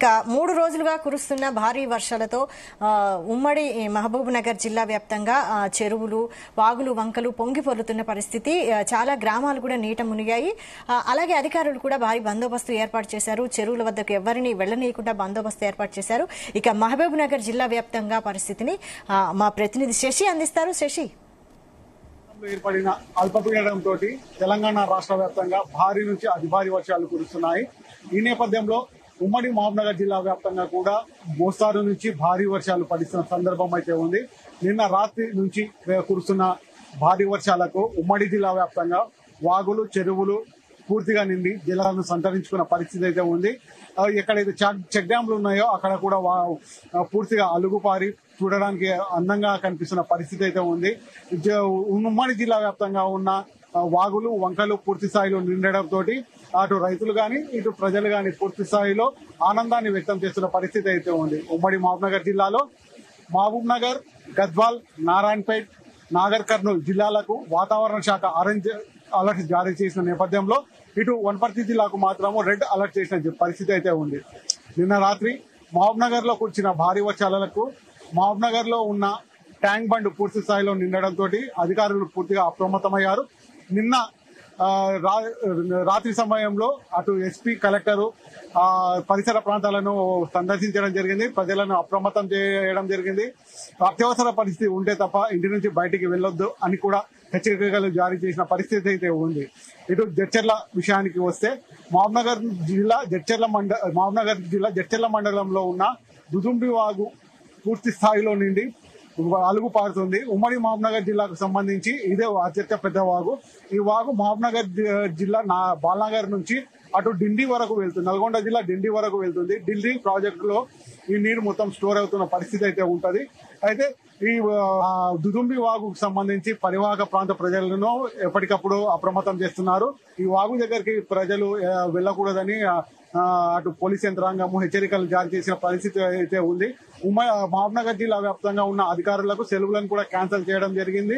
ఇక 3 రోజులుగా కురుస్తున్న భారీ వర్షాలతో ఉమ్మడి మహబూబ్ నగర్ జిల్లా వ్యాప్తంగా చెరువులు, వాగులు, వంకలు పొంగి పొర్లుతున్న పరిస్థితి. చాలా గ్రామాలు కూడా నీట మునిగాయి. అలాగే అధికారులు కూడా భారీ బందోబస్తు ఏర్పాటు చేశారు. చెరువుల వద్దకు ఎవరిని వెళ్లనీయకుండా బందోబస్తు ఏర్పాటు చేశారు. ఇక మహబూబ్ నగర్ జిల్లా వ్యాప్తంగా పరిస్థితిని మా ప్రతినిధి శశి అందిస్తారు. శశి, ఏర్పడిన అల్పపీడనంతో తెలంగాణ రాష్ట్ర వ్యాప్తంగా భారీ నుంచి అతి భారీ వర్షాలు కురుస్తున్నాయి. ఈ నేపథ్యంలో ఉమ్మడి మహబూబ్నగర్ జిల్లా వ్యాప్తంగా కూడా మోస్తారు నుంచి భారీ వర్షాలు పడుతున్న సందర్భం అయితే ఉంది. నిన్న రాత్రి నుంచి కురుస్తున్న భారీ వర్షాలకు ఉమ్మడి జిల్లా వ్యాప్తంగా వాగులు, చెరువులు పూర్తిగా నిండి జలాలను సంతరించుకున్న పరిస్థితి అయితే ఉంది. ఎక్కడైతే చెక్ డ్యాంలు ఉన్నాయో అక్కడ కూడా పూర్తిగా అలుగుపారి చూడడానికి అందంగా కనిపిస్తున్న పరిస్థితి అయితే ఉంది. ఉమ్మడి జిల్లా వ్యాప్తంగా ఉన్న వాగులు, వంకలు పూర్తి స్థాయిలో నిండడంతో అటు రైతులు గాని ఇటు ప్రజలు గాని పూర్తి స్థాయిలో ఆనందాన్ని వ్యక్తం చేస్తున్న పరిస్థితి అయితే ఉంది. ఉమ్మడి మహబూబ్నగర్ జిల్లాలో మహబూబ్నగర్, గద్వాల్, నారాయణపేట్, నాగర్ కర్నూలు జిల్లాలకు వాతావరణ శాఖ ఆరెంజ్ అలర్ట్ జారీ చేసిన నేపథ్యంలో ఇటు వనపర్తి జిల్లాకు మాత్రము రెడ్ అలర్ట్ చేసిన పరిస్థితి అయితే ఉంది. నిన్న రాత్రి మహబూబ్నగర్ లో కురిసిన భారీ వర్షాలకు మహబూబ్నగర్ లో ఉన్న ట్యాంక్ బండ్ పూర్తి స్థాయిలో నిండడంతో అధికారులు పూర్తిగా అప్రమత్తమయ్యారు. నిన్న రాత్రి సమయంలో అటు ఎస్పీ, కలెక్టరు పరిసర ప్రాంతాలను సందర్శించడం జరిగింది. ప్రజలను అప్రమత్తం చేయడం జరిగింది. అత్యవసర పరిస్థితి ఉంటే తప్ప ఇంటి నుంచి బయటికి వెళ్లొద్దు అని కూడా హెచ్చరికలు జారీ చేసిన పరిస్థితి అయితే ఉంది. ఇటు జడ్చర్ల విషయానికి వస్తే మహబూబ్నగర్ జిల్లా జడ్చర్ల మండలంలో ఉన్న దుదుంబి వాగు పూర్తి స్థాయిలో నిండి అలుగు పారుతుంది. ఉమ్మడి మహబూబ్నగర్ జిల్లాకు సంబంధించి ఇదే అత్యంత పెద్ద వాగు. ఈ వాగు మహబూబ్నగర్ జిల్లా బాలనగర్ నుంచి అటు డిండి వరకు వెళ్తుంది. నల్గొండ జిల్లా డిండి వరకు వెళ్తుంది. ఢిల్లీ ప్రాజెక్టులో ఈ నీరు మొత్తం స్టోర్ అవుతున్న పరిస్థితి అయితే ఉంటది. అయితే ఈ దుదుంబి వాగుకు సంబంధించి పరివాహక ప్రాంత ప్రజలను ఎప్పటికప్పుడు అప్రమత్తం చేస్తున్నారు. ఈ వాగు దగ్గరికి ప్రజలు వెళ్లకూడదని అటు పోలీస్ యంత్రాంగము హెచ్చరికలు జారీ చేసిన పరిస్థితి అయితే ఉంది. మహబూబ్నగర్ జిల్లా వ్యాప్తంగా ఉన్న అధికారులకు సెలవులను కూడా క్యాన్సిల్ చేయడం జరిగింది.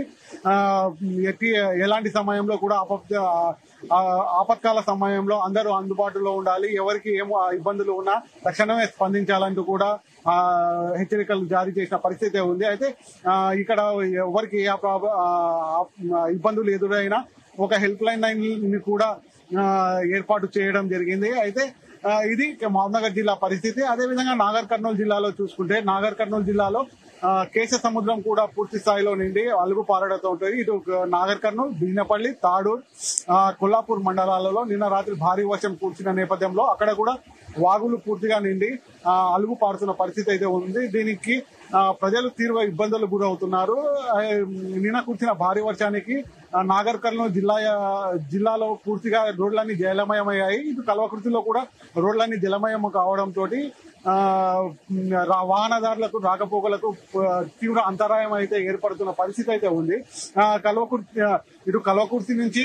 ఎలాంటి సమయంలో కూడా ఆపత్కాల సమయంలో అందరూ అందుబాటులో ఉండాలి. ఎవరికి ఏమో ఇబ్బందులు ఉన్నా తక్షణమే స్పందించాలంటూ కూడా హెచ్చరికలు జారీ చేసిన పరిస్థితి ఉంది. అయితే ఇక్కడ ఎవరికి ఇబ్బందులు ఎదురైనా ఒక హెల్ప్ లైన్ ని కూడా ఏర్పాటు చేయడం జరిగింది. అయితే ఇది మహబూబ్నగర్ జిల్లా పరిస్థితి. అదేవిధంగా నాగర్ కర్నూలు జిల్లాలో చూసుకుంటే నాగర్ కర్నూలు జిల్లాలో కేశ సముద్రం కూడా పూర్తి స్థాయిలో నిండి అలుగు పారడంతో ఉంటుంది. ఇటు నాగర్ కర్నూలు, బిజినపల్లి, తాడూర్, కొల్లాపూర్ మండలాలలో నిన్న రాత్రి భారీ వర్షం కురిసిన నేపథ్యంలో అక్కడ కూడా వాగులు పూర్తిగా నిండి అలుగు పారుతున్న పరిస్థితి అయితే ఉంది. దీనికి ప్రజలు తీవ్ర ఇబ్బందులు గురవుతున్నారు. నిన్న కురిసిన భారీ వర్షానికి నాగర్ కర్నూలు జిల్లాలో పూర్తిగా రోడ్లన్నీ జలమయమయ్యాయి. ఇటు కల్వకుర్తిలో కూడా రోడ్లన్నీ జలమయం కావడంతో వాహనదారులకు రాకపోకలకు తీవ్ర అంతరాయం అయితే ఏర్పడుతున్న పరిస్థితి అయితే ఉంది. కల్వకుర్తి నుంచి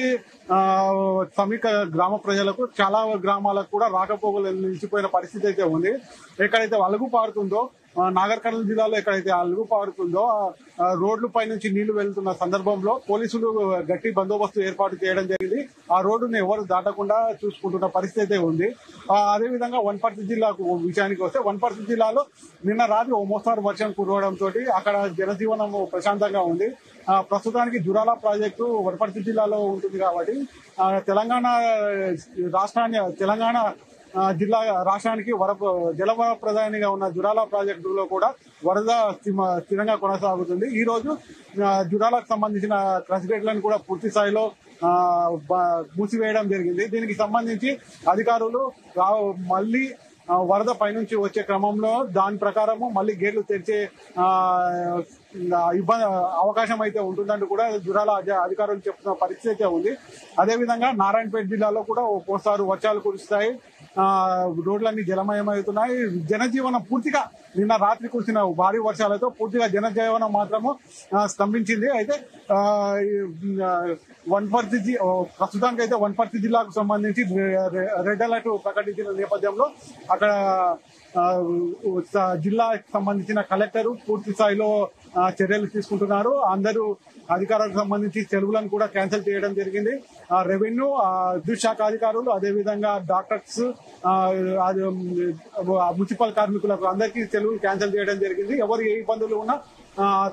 సమీప గ్రామ ప్రజలకు చాలా గ్రామాలకు కూడా రాకపోకలు నిలిచిపోయిన పరిస్థితి అయితే ఉంది. ఎక్కడైతే అలుగు పారుతుందో నాగర్ కర్నూలు జిల్లాలో ఎక్కడైతే అలుగు పారుతుందో రోడ్ల పై నుంచి నీళ్లు వెళ్తున్న సందర్భంలో పోలీసులు గట్టి బందోబస్తు ఏర్పాటు చేయడం జరిగింది. ఆ రోడ్డును ఎవరు దాటకుండా చూసుకుంటున్న పరిస్థితి అయితే ఉంది. అదేవిధంగా వనపర్తి జిల్లాకు విషయానికి వస్తే వనపర్తి జిల్లాలో నిన్న రాత్రి ఓ మోస్తారు వర్షం కురవడంతో అక్కడ జనజీవనం ప్రశాంతంగా ఉంది. ప్రస్తుతానికి జురాల ప్రాజెక్టు వనపర్తి జిల్లాలో ఉంటుంది కాబట్టి తెలంగాణ రాష్ట్రానికి జలవర ప్రధానిగా ఉన్న జురాల ప్రాజెక్టులో కూడా వరద స్థిరంగా కొనసాగుతుంది. ఈ రోజు జురాలకు సంబంధించిన క్రష్ గేట్లను కూడా పూర్తి స్థాయిలో మూసివేయడం జరిగింది. దీనికి సంబంధించి అధికారులు మళ్లీ వరద పైనుంచి వచ్చే క్రమంలో దాని ప్రకారము మళ్లీ గేట్లు తెరిచే అవకాశం అయితే ఉంటుందంటూ కూడా జురాల అధికారులు చెప్తున్న పరిస్థితి అయితే ఉంది. అదేవిధంగా నారాయణపేట జిల్లాలో కూడా ఓ మోస్తారు వర్షాలు కురుస్తాయి. రోడ్లన్నీ జలమయమవుతున్నాయి. జనజీవనం పూర్తిగా నిన్న రాత్రి కురిసిన భారీ వర్షాలతో పూర్తిగా జనజీవనం మాత్రము స్తంభించింది. అయితే ప్రస్తుతానికి అయితే వనపర్తి జిల్లాకు సంబంధించి రెడ్ అలర్ట్ ప్రకటించిన నేపథ్యంలో అక్కడ జిల్లాకు సంబంధించిన కలెక్టర్ పూర్తి స్థాయిలో చర్యలు తీసుకుంటున్నారు. అందరూ అధికారులకు సంబంధించి సెలవులను కూడా క్యాన్సిల్ చేయడం జరిగింది. రెవెన్యూ, విద్యుత్ శాఖ అధికారులు, అదేవిధంగా డాక్టర్స్, మున్సిపల్ కార్మికులకు అందరికీ సెలవులు క్యాన్సిల్ చేయడం జరిగింది. ఎవరు ఏ ఇబ్బందులు ఉన్నా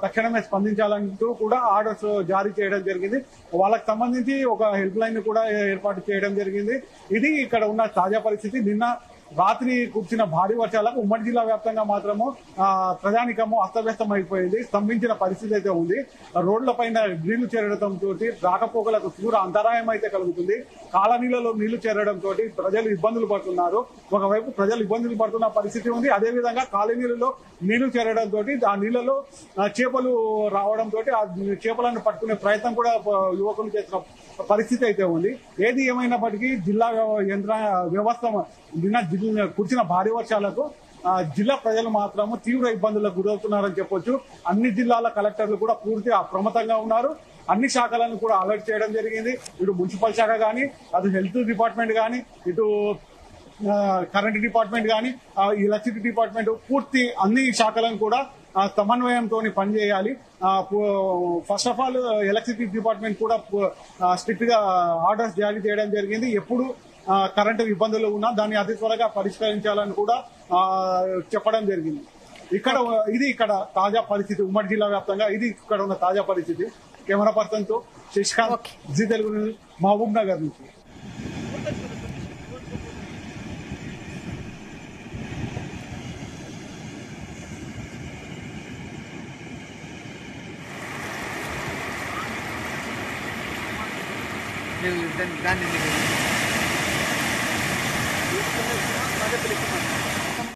తక్షణమే స్పందించాలంటూ కూడా ఆర్డర్స్ జారీ చేయడం జరిగింది. వాళ్ళకి సంబంధించి ఒక హెల్ప్ లైన్ కూడా ఏర్పాటు చేయడం జరిగింది. ఇది ఇక్కడ ఉన్న తాజా పరిస్థితి. నిన్న రాత్రి కురిసిన భారీ వర్షాలకు ఉమ్మడి జిల్లా వ్యాప్తంగా మాత్రము ప్రజానికము అస్తవ్యస్తం అయిపోయింది. స్తంభించిన పరిస్థితి అయితే ఉంది. రోడ్ల పైన నీళ్లు చేరడంతో రాకపోకలకు తీవ్ర అంతరాయం అయితే కలుగుతుంది. కాలనీలలో నీళ్లు చేరడంతో ప్రజలు ఇబ్బందులు పడుతున్నారు. ఒకవైపు ప్రజలు ఇబ్బందులు పడుతున్న పరిస్థితి ఉంది. అదేవిధంగా కాలనీలలో నీళ్లు చేరడంతో ఆ నీళ్లలో చేపలు రావడంతో ఆ చేపలను పట్టుకునే ప్రయత్నం కూడా యువకులు చేసిన పరిస్థితి అయితే ఉంది. ఏది ఏమైనప్పటికీ జిల్లా వ్యవస్థ నిన్న కురిసిన భారీ వర్షాలకు జిల్లా ప్రజలు మాత్రము తీవ్ర ఇబ్బందులకు గురవుతున్నారని చెప్పొచ్చు. అన్ని జిల్లాల కలెక్టర్లు కూడా పూర్తి అప్రమత్తంగా ఉన్నారు. అన్ని శాఖలను కూడా అలర్ట్ చేయడం జరిగింది. ఇటు మున్సిపల్ శాఖ కానీ, అటు హెల్త్ డిపార్ట్మెంట్ కానీ, ఇటు కరెంట్ డిపార్ట్మెంట్ కానీ, ఎలక్ట్రిసిటీ డిపార్ట్మెంట్, పూర్తి అన్ని శాఖలను కూడా సమన్వయంతో పనిచేయాలి. First of all electricity department కూడా స్ట్రిక్ట్ గా ఆర్డర్స్ జారీ చేయడం జరిగింది. ఎప్పుడు కరెంటు ఇబ్బందులు ఉన్నా దాన్ని అతి త్వరగా పరిష్కరించాలని కూడా చెప్పడం జరిగింది. ఇక్కడ తాజా పరిస్థితి ఉమ్మడి జిల్లా వ్యాప్తంగా ఇది ఇక్కడ ఉన్న తాజా పరిస్థితి. కెమెరా పర్సన్ తో శశికాంత్, జీ తెలుగు న్యూస్, మహబూబ్ నగర్ నుంచి. దాన్ని